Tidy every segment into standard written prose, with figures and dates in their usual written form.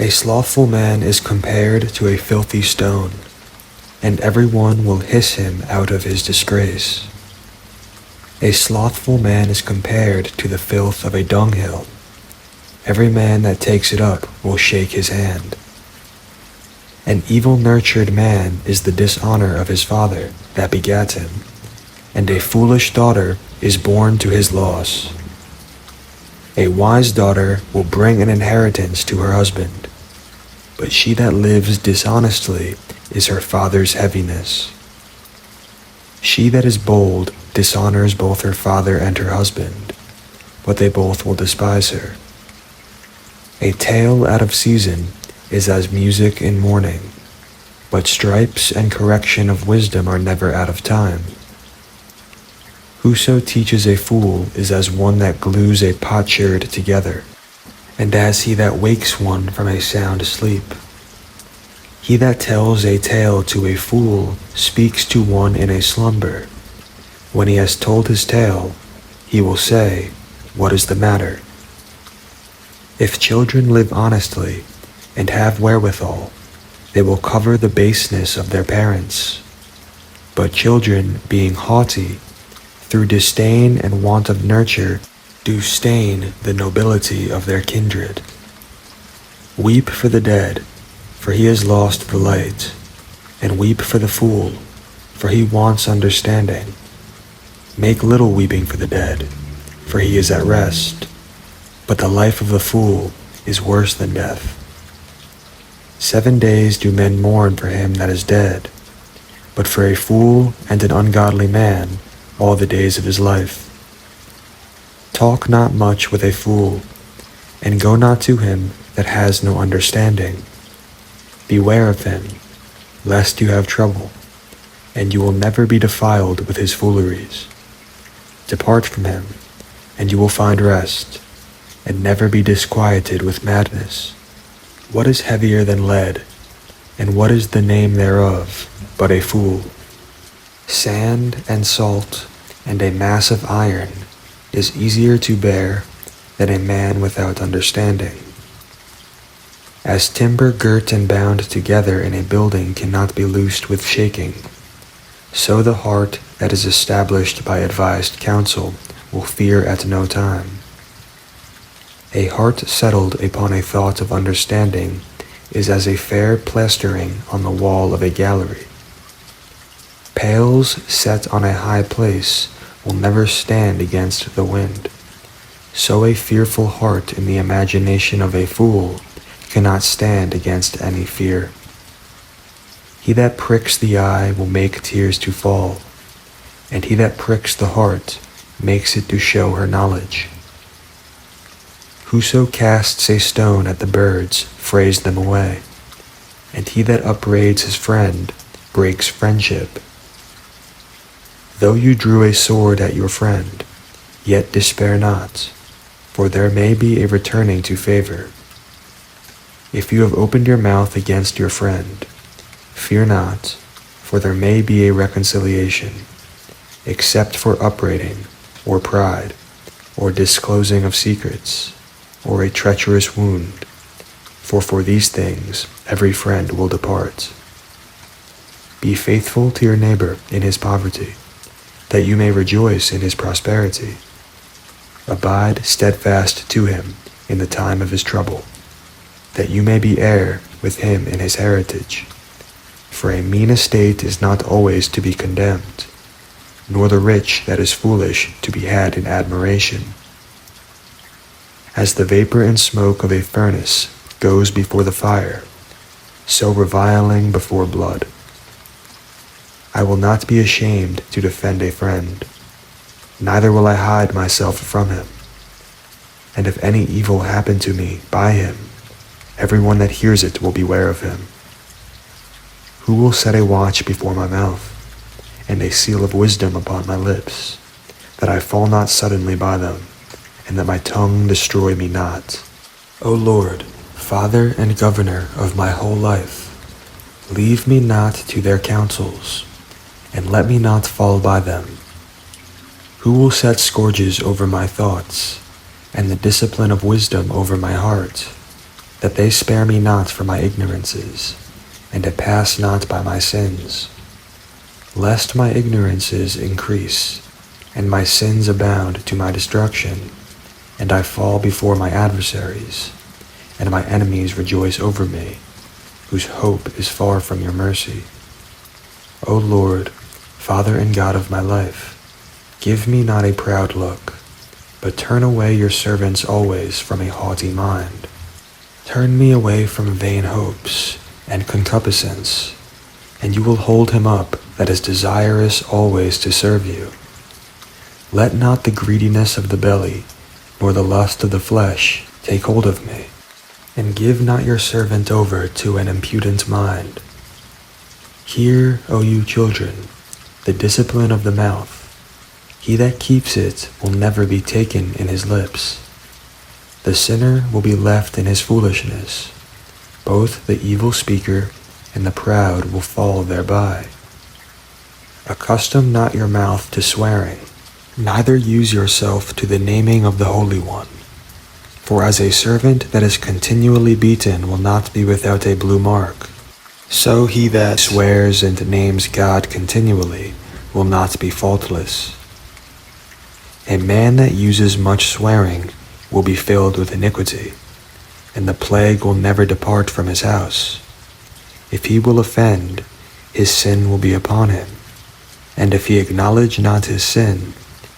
A slothful man is compared to a filthy stone, and every one will hiss him out of his disgrace. A slothful man is compared to the filth of a dunghill. Every man that takes it up will shake his hand. An evil-nurtured man is the dishonor of his father that begat him, and a foolish daughter is born to his loss. A wise daughter will bring an inheritance to her husband, but she that lives dishonestly is her father's heaviness. She that is bold dishonors both her father and her husband, but they both will despise her. A tale out of season is as music in mourning, but stripes and correction of wisdom are never out of time. Whoso teaches a fool is as one that glues a potsherd together, and as he that wakes one from a sound sleep. He that tells a tale to a fool speaks to one in a slumber. When he has told his tale, he will say, "What is the matter?" If children live honestly and have wherewithal, they will cover the baseness of their parents. But children, being haughty, through disdain and want of nurture, do stain the nobility of their kindred. Weep for the dead, for he has lost the light, and weep for the fool, for he wants understanding. Make little weeping for the dead, for he is at rest, but the life of the fool is worse than death. 7 days do men mourn for him that is dead, but for a fool and an ungodly man all the days of his life. Talk not much with a fool, and go not to him that has no understanding. Beware of him, lest you have trouble, and you will never be defiled with his fooleries. Depart from him, and you will find rest, and never be disquieted with madness. What is heavier than lead, and what is the name thereof, but a fool? Sand and salt and a mass of iron is easier to bear than a man without understanding. As timber girt and bound together in a building cannot be loosed with shaking, so the heart that is established by advised counsel will fear at no time. A heart settled upon a thought of understanding is as a fair plastering on the wall of a gallery. Pails set on a high place will never stand against the wind. So a fearful heart in the imagination of a fool cannot stand against any fear. He that pricks the eye will make tears to fall, and he that pricks the heart makes it to show her knowledge. Whoso casts a stone at the birds frays them away, and he that upbraids his friend breaks friendship. Though you drew a sword at your friend, yet despair not, for there may be a returning to favor. If you have opened your mouth against your friend, fear not, for there may be a reconciliation, except for upbraiding, or pride, or disclosing of secrets, or a treacherous wound, for these things every friend will depart. Be faithful to your neighbor in his poverty, that you may rejoice in his prosperity. Abide steadfast to him in the time of his trouble, that you may be heir with him in his heritage. For a mean estate is not always to be condemned, nor the rich that is foolish to be had in admiration. As the vapor and smoke of a furnace goes before the fire, so reviling before blood. I will not be ashamed to defend a friend, neither will I hide myself from him. And if any evil happen to me by him, everyone that hears it will beware of him. Who will set a watch before my mouth, and a seal of wisdom upon my lips, that I fall not suddenly by them, and that my tongue destroy me not? O Lord, Father and Governor of my whole life, leave me not to their counsels, and let me not fall by them. Who will set scourges over my thoughts, and the discipline of wisdom over my heart? that they spare me not for my ignorances, and to pass not by my sins, lest my ignorances increase, and my sins abound to my destruction, and I fall before my adversaries, and my enemies rejoice over me, whose hope is far from your mercy. O Lord, Father and God of my life, give me not a proud look, but turn away your servants always from a haughty mind. Turn me away from vain hopes and concupiscence, and you will hold him up that is desirous always to serve you. Let not the greediness of the belly, nor the lust of the flesh, take hold of me, and give not your servant over to an impudent mind. Hear, O you children, the discipline of the mouth. He that keeps it will never be taken in his lips. The sinner will be left in his foolishness. Both the evil speaker and the proud will fall thereby. Accustom not your mouth to swearing, neither use yourself to the naming of the Holy One. For as a servant that is continually beaten will not be without a blue mark, so he that swears and names God continually will not be faultless. A man that uses much swearing will be filled with iniquity, and the plague will never depart from his house. If he will offend, his sin will be upon him, and if he acknowledge not his sin,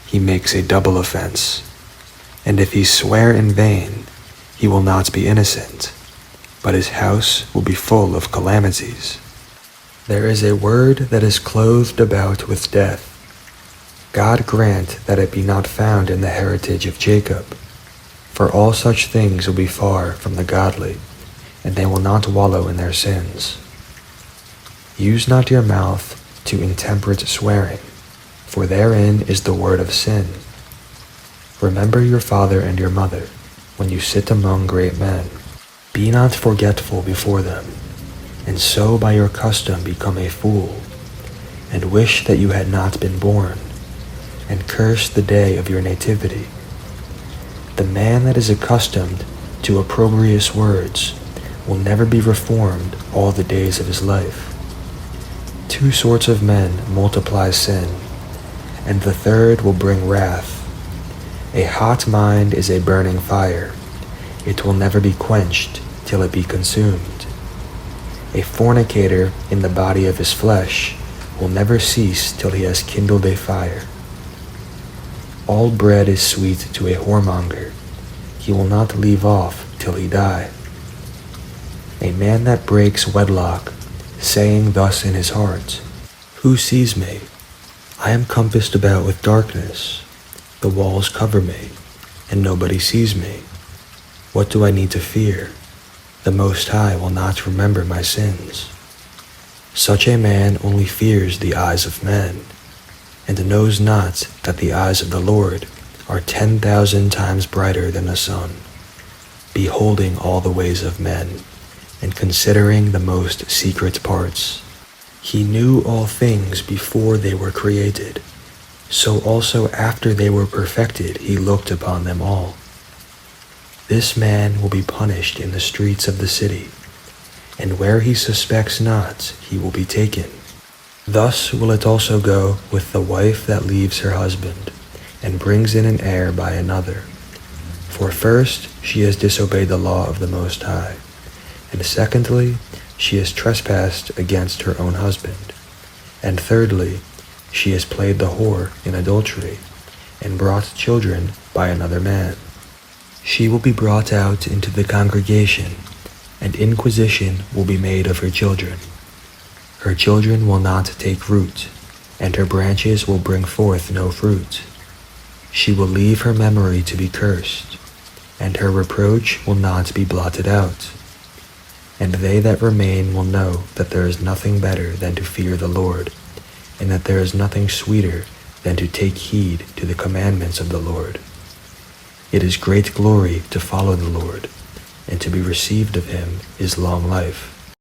he makes a double offense. And if he swear in vain, he will not be innocent, but his house will be full of calamities. There is a word that is clothed about with death. God grant that it be not found in the heritage of Jacob. For all such things will be far from the godly, and they will not wallow in their sins. Use not your mouth to intemperate swearing, for therein is the word of sin. Remember your father and your mother, when you sit among great men. Be not forgetful before them, and so by your custom become a fool, and wish that you had not been born, and curse the day of your nativity. The man that is accustomed to opprobrious words will never be reformed all the days of his life. Two sorts of men multiply sin, and the third will bring wrath. A hot mind is a burning fire. It will never be quenched till it be consumed. A fornicator in the body of his flesh will never cease till he has kindled a fire. All bread is sweet to a whoremonger. He will not leave off till he die. A man that breaks wedlock, saying thus in his heart, Who sees me? I am compassed about with darkness. The walls cover me, and nobody sees me. What do I need to fear? The Most High will not remember my sins. Such a man only fears the eyes of men, and knows not that the eyes of the Lord are 10,000 times brighter than the sun, beholding all the ways of men, and considering the most secret parts. He knew all things before they were created, so also after they were perfected he looked upon them all. This man will be punished in the streets of the city, and where he suspects not he will be taken. Thus will it also go with the wife that leaves her husband, and brings in an heir by another. For first she has disobeyed the law of the Most High, and secondly she has trespassed against her own husband, and thirdly she has played the whore in adultery, and brought children by another man. She will be brought out into the congregation, and inquisition will be made of her children. Her children will not take root, and her branches will bring forth no fruit. She will leave her memory to be cursed, and her reproach will not be blotted out. And they that remain will know that there is nothing better than to fear the Lord, and that there is nothing sweeter than to take heed to the commandments of the Lord. It is great glory to follow the Lord, and to be received of him is long life.